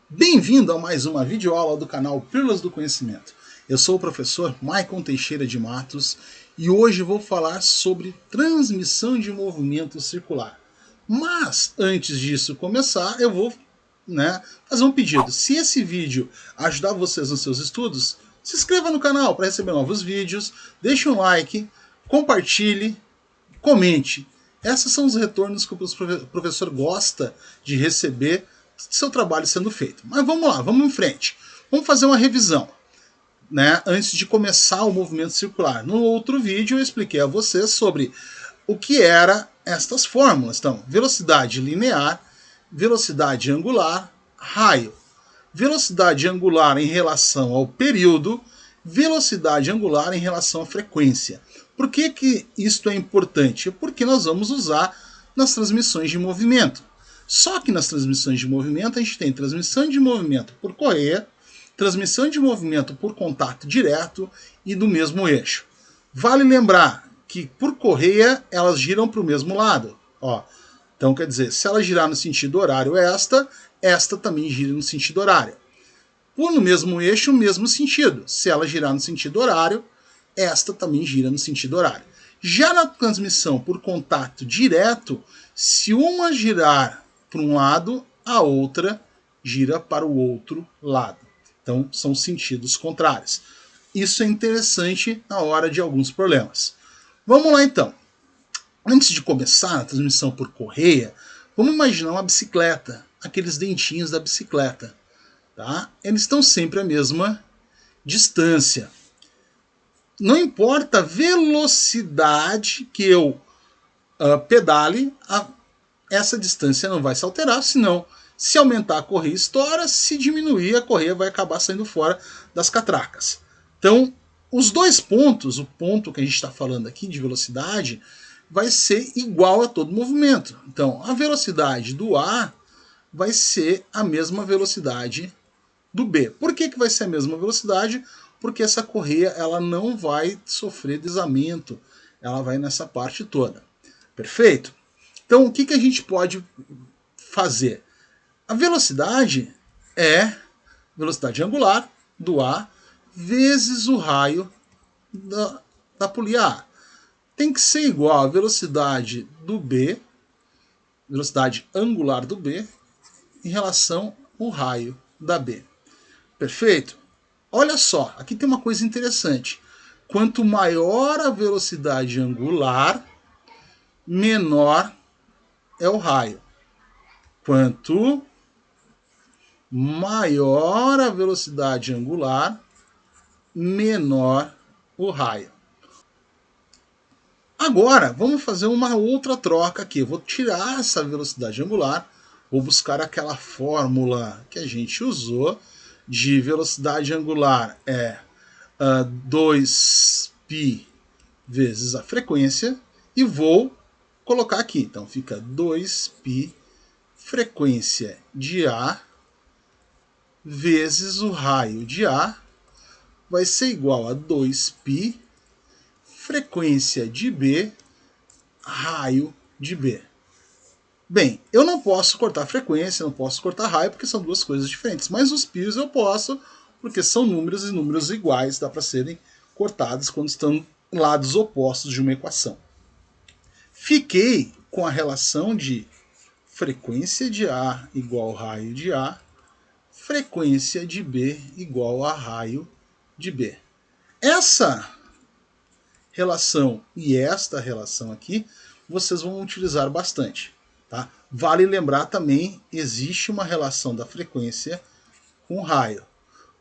Bem-vindo a mais uma videoaula do canal Pílulas do Conhecimento. Eu sou o professor Maicon Teixeira de Matos e hoje vou falar sobre transmissão de movimento circular. Mas antes disso começar, eu vou fazer um pedido. Se esse vídeo ajudar vocês nos seus estudos, se inscreva no canal para receber novos vídeos, deixe um like, compartilhe, comente. Esses são os retornos que o professor gosta de receber seu trabalho sendo feito. Mas vamos lá, vamos em frente. Vamos fazer uma revisão, antes de começar o movimento circular. No outro vídeo eu expliquei a vocês sobre o que eram estas fórmulas. Então, velocidade linear, velocidade angular, raio. Velocidade angular em relação ao período, velocidade angular em relação à frequência. Por que isto é importante? Porque nós vamos usar nas transmissões de movimento. Só que nas transmissões de movimento a gente tem transmissão de movimento por correia, transmissão de movimento por contato direto e do mesmo eixo. Vale lembrar que por correia elas giram para o mesmo lado. Então quer dizer, se ela girar no sentido horário esta também gira no sentido horário. Por no mesmo eixo, o mesmo sentido. Se ela girar no sentido horário, esta também gira no sentido horário. Já na transmissão por contato direto, se uma girar para um lado, a outra gira para o outro lado. Então, são sentidos contrários. Isso é interessante na hora de alguns problemas. Vamos lá, então. Antes de começar a transmissão por correia, vamos imaginar uma bicicleta, aqueles dentinhos da bicicleta. Tá? Eles estão sempre à mesma distância. Não importa a velocidade que eu pedale, essa distância não vai se alterar, senão, se aumentar a correia estoura, se diminuir a correia vai acabar saindo fora das catracas. Então, os dois pontos, o ponto que a gente está falando aqui de velocidade, vai ser igual a todo movimento. Então, a velocidade do A vai ser a mesma velocidade do B. Por que vai ser a mesma velocidade? Porque essa correia ela não vai sofrer desamento, ela vai nessa parte toda. Perfeito? Então, o que a gente pode fazer? A velocidade é velocidade angular do A vezes o raio da polia A. Tem que ser igual à velocidade do B, velocidade angular do B, em relação ao raio da B. Perfeito? Olha só, aqui tem uma coisa interessante. Quanto maior a velocidade angular, menor é o raio. Quanto maior a velocidade angular, menor o raio. Agora, vamos fazer uma outra troca aqui. Eu vou tirar essa velocidade angular, vou buscar aquela fórmula que a gente usou de velocidade angular é 2π vezes a frequência e vou colocar aqui. Então fica 2π frequência de A vezes o raio de A vai ser igual a 2π frequência de B raio de B. Bem, eu não posso cortar frequência, não posso cortar raio, porque são duas coisas diferentes. Mas os π's eu posso, porque são números e números iguais, dá para serem cortados quando estão em lados opostos de uma equação. Fiquei com a relação de frequência de A igual a raio de A, frequência de B igual a raio de B. Essa relação e esta relação aqui, vocês vão utilizar bastante. Tá? Vale lembrar também, existe uma relação da frequência com o raio.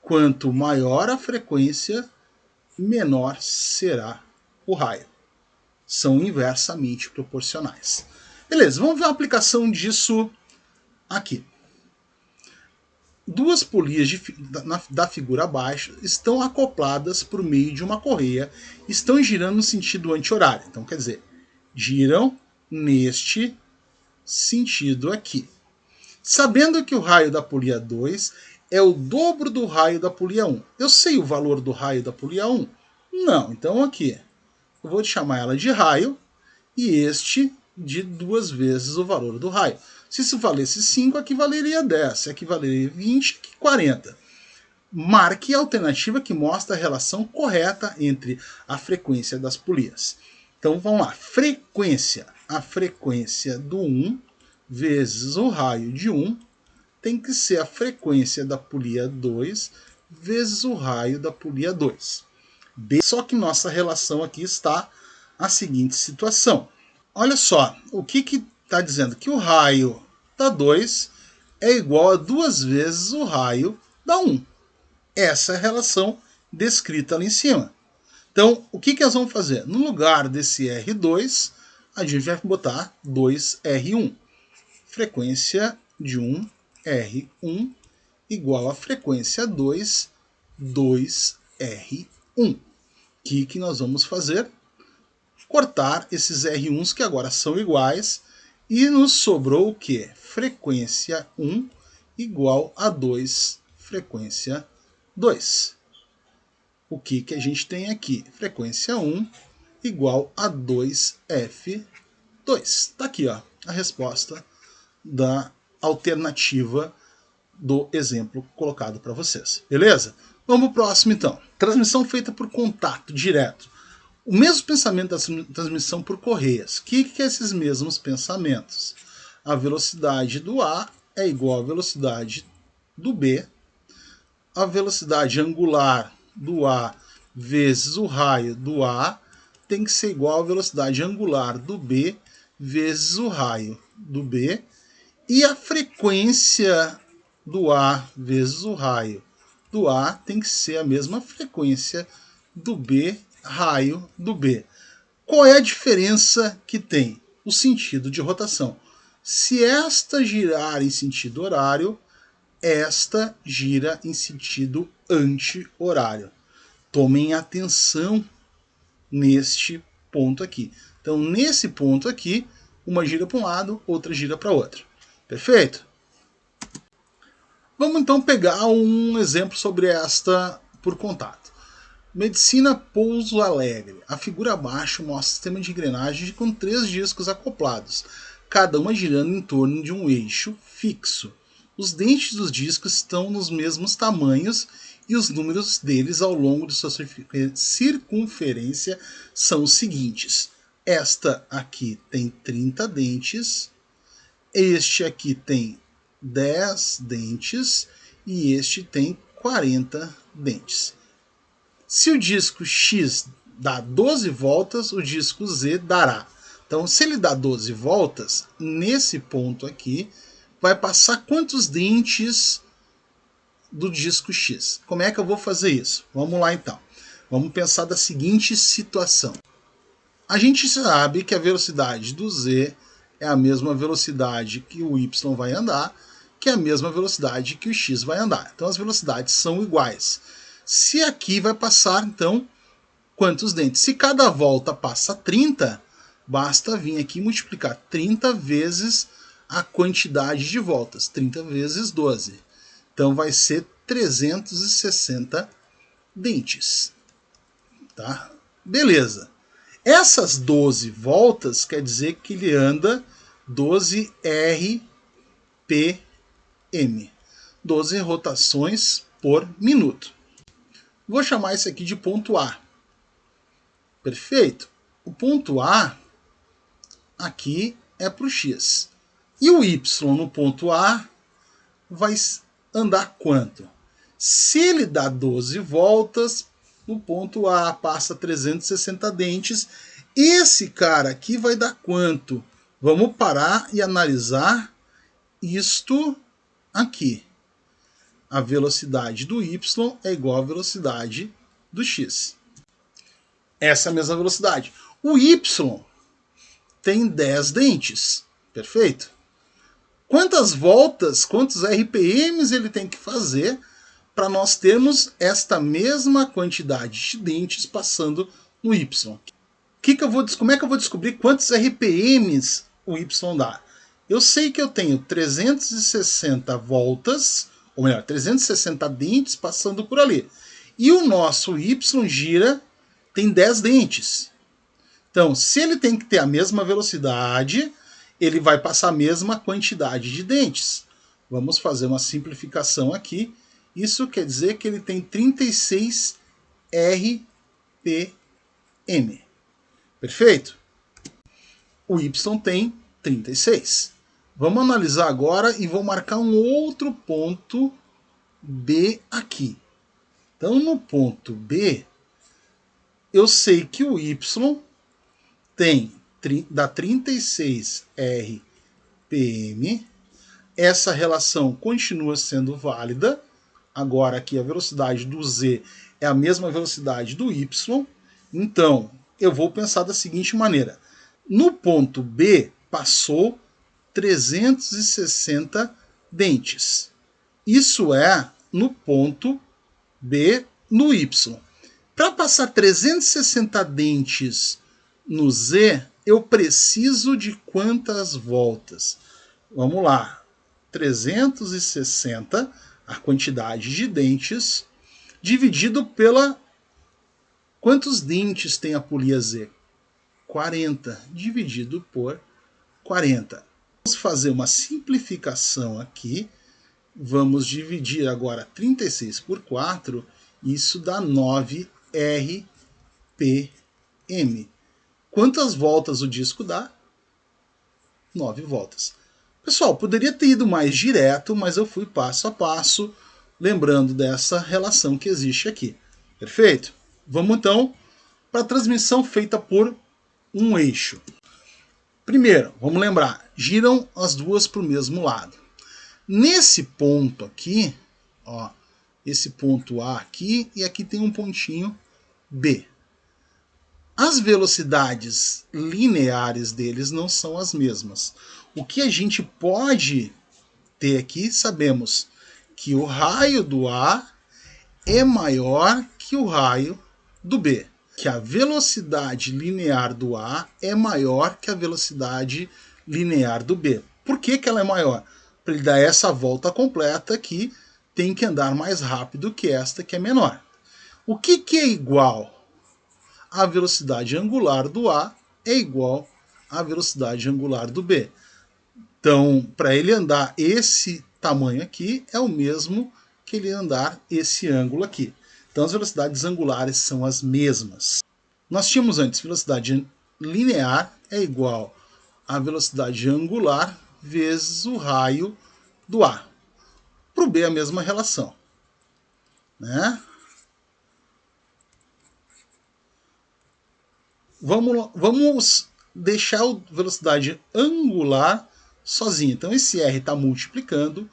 Quanto maior a frequência, menor será o raio. São inversamente proporcionais. Beleza, vamos ver a aplicação disso aqui. Duas polias da figura abaixo estão acopladas por meio de uma correia, estão girando no sentido anti-horário. Então, quer dizer, giram neste sentido aqui. Sabendo que o raio da polia 2 é o dobro do raio da polia 1. Eu sei o valor do raio da polia 1? Não. Então aqui, eu vou chamar ela de raio e este de 2 vezes o valor do raio. Se isso valesse 5, aqui valeria 10. Se aqui valeria 20, aqui 40. Marque a alternativa que mostra a relação correta entre a frequência das polias. Então vamos lá. Frequência. A frequência do 1 vezes o raio de 1 tem que ser a frequência da polia 2 vezes o raio da polia 2. Só que nossa relação aqui está a seguinte situação. Olha só, o que está dizendo? Que o raio da 2 é igual a 2 vezes o raio da 1. Essa é a relação descrita ali em cima. Então, o que nós vamos fazer? No lugar desse R2, a gente vai botar 2R1. Frequência de 1, R1, igual a frequência 2, 2R1. O que nós vamos fazer? Cortar esses R1s que agora são iguais e nos sobrou o quê? Frequência 1 igual a 2, frequência 2. O que a gente tem aqui? Frequência 1 igual a 2F2. Está aqui ó, a resposta da alternativa do exemplo colocado para vocês. Beleza? Vamos para o próximo então. Transmissão feita por contato direto. O mesmo pensamento da transmissão por correias. O que é esses mesmos pensamentos? A velocidade do A é igual à velocidade do B. A velocidade angular do A vezes o raio do A tem que ser igual à velocidade angular do B vezes o raio do B. E a frequência do A vezes o raio do A tem que ser a mesma frequência do B raio do B. Qual é a diferença que tem? O sentido de rotação. Se esta girar em sentido horário, esta gira em sentido anti-horário. Tomem atenção neste ponto aqui. Então, nesse ponto aqui, uma gira para um lado, outra gira para o outro. Perfeito? Vamos então pegar um exemplo sobre esta por contato. Medicina Pouso Alegre. A figura abaixo mostra o sistema de engrenagem com 3 discos acoplados, cada uma girando em torno de um eixo fixo. Os dentes dos discos estão nos mesmos tamanhos e os números deles ao longo de sua circunferência são os seguintes. Esta aqui tem 30 dentes, este aqui tem 10 dentes e este tem 40 dentes. Se o disco X dá 12 voltas, o disco Z dará. Então, se ele dá 12 voltas, nesse ponto aqui, vai passar quantos dentes do disco X? Como é que eu vou fazer isso? Vamos lá então. Vamos pensar da seguinte situação. A gente sabe que a velocidade do Z é a mesma velocidade que o Y vai andar, que é a mesma velocidade que o X vai andar. Então as velocidades são iguais. Se aqui vai passar, então, quantos dentes? Se cada volta passa 30, basta vir aqui multiplicar 30 vezes a quantidade de voltas. 30 vezes 12. Então vai ser 360 dentes. Tá? Beleza. Essas 12 voltas quer dizer que ele anda 12 RPM. 12 rotações por minuto. Vou chamar isso aqui de ponto A. Perfeito? O ponto A aqui é para o X. E o Y no ponto A vai andar quanto? Se ele dá 12 voltas, no ponto A passa 360 dentes. Esse cara aqui vai dar quanto? Vamos parar e analisar isto aqui. A velocidade do Y é igual à velocidade do X. Essa é a mesma velocidade. O Y tem 10 dentes. Perfeito? Quantas voltas, quantos RPMs ele tem que fazer para nós termos esta mesma quantidade de dentes passando no Y? Como é que eu vou descobrir quantos RPMs o Y dá? Eu sei que eu tenho 360 voltas, ou melhor, 360 dentes passando por ali. E o nosso Y gira, tem 10 dentes. Então, se ele tem que ter a mesma velocidade, ele vai passar a mesma quantidade de dentes. Vamos fazer uma simplificação aqui. Isso quer dizer que ele tem 36 RPM. Perfeito? O Y tem 36. Vamos analisar agora e vou marcar um outro ponto B aqui. Então, no ponto B, eu sei que o Y dá 36 RPM. Essa relação continua sendo válida. Agora aqui a velocidade do Z é a mesma velocidade do Y. Então, eu vou pensar da seguinte maneira. No ponto B, passou 360 dentes. Isso é no ponto B no Y. Para passar 360 dentes no Z, eu preciso de quantas voltas? Vamos lá. 360, a quantidade de dentes, dividido pela... Quantos dentes tem a polia Z? 40, dividido por 40. Vamos fazer uma simplificação aqui. Vamos dividir agora 36 por 4. Isso dá 9 RPM. Quantas voltas o disco dá? 9 voltas. Pessoal, poderia ter ido mais direto, mas eu fui passo a passo, lembrando dessa relação que existe aqui. Perfeito? Vamos então para a transmissão feita por um eixo. Primeiro, vamos lembrar, giram as duas para o mesmo lado. Nesse ponto aqui, ó, esse ponto A aqui, e aqui tem um pontinho B. As velocidades lineares deles não são as mesmas. O que a gente pode ter aqui, sabemos que o raio do A é maior que o raio do B. Que a velocidade linear do A é maior que a velocidade linear do B. Por que ela é maior? Para ele dar essa volta completa aqui, tem que andar mais rápido que esta, que é menor. O que é igual? A velocidade angular do A é igual à velocidade angular do B. Então, para ele andar esse tamanho aqui, é o mesmo que ele andar esse ângulo aqui. Então, as velocidades angulares são as mesmas. Nós tínhamos antes velocidade linear é igual à velocidade angular vezes o raio do A. Para o B, a mesma relação, né? Vamos deixar a velocidade angular sozinha. Então, esse R está multiplicando,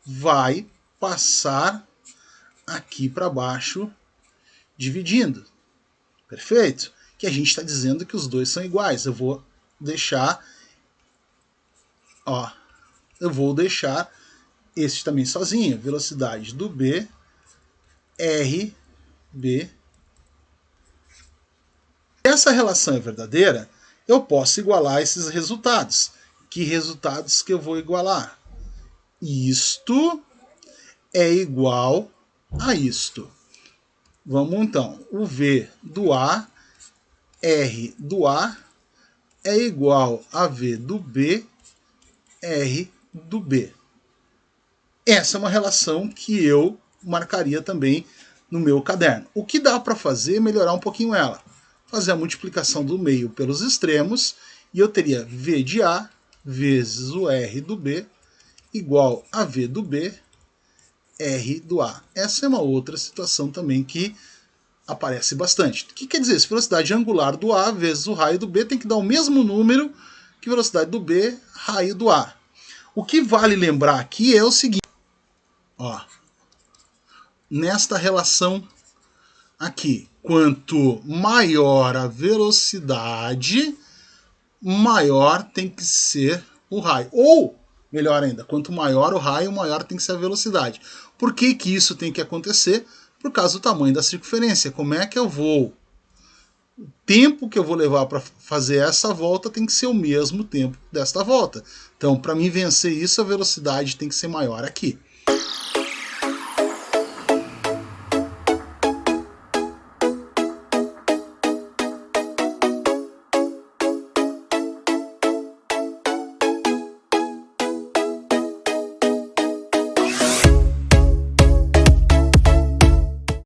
vai passar aqui para baixo, dividindo. Perfeito? Que a gente está dizendo que os dois são iguais. Eu vou deixar, ó, esse também sozinho. Velocidade do B, RB. Se essa relação é verdadeira, eu posso igualar esses resultados. Que resultados que eu vou igualar? Isto é igual a isto. Vamos então. O V do A, R do A, é igual a V do B, R do B. Essa é uma relação que eu marcaria também no meu caderno. O que dá para fazer é melhorar um pouquinho ela. Fazer a multiplicação do meio pelos extremos, e eu teria V de A vezes o R do B igual a V do B, R do A. Essa é uma outra situação também que aparece bastante. O que quer dizer? Se velocidade angular do A vezes o raio do B tem que dar o mesmo número que velocidade do B, raio do A. O que vale lembrar aqui é o seguinte, ó, nesta relação aqui, quanto maior a velocidade, maior tem que ser o raio. Ou, melhor ainda, quanto maior o raio, maior tem que ser a velocidade. Por que isso tem que acontecer? Por causa do tamanho da circunferência. Como é que eu vou? O tempo que eu vou levar para fazer essa volta tem que ser o mesmo tempo desta volta. Então, para mim vencer isso, a velocidade tem que ser maior aqui.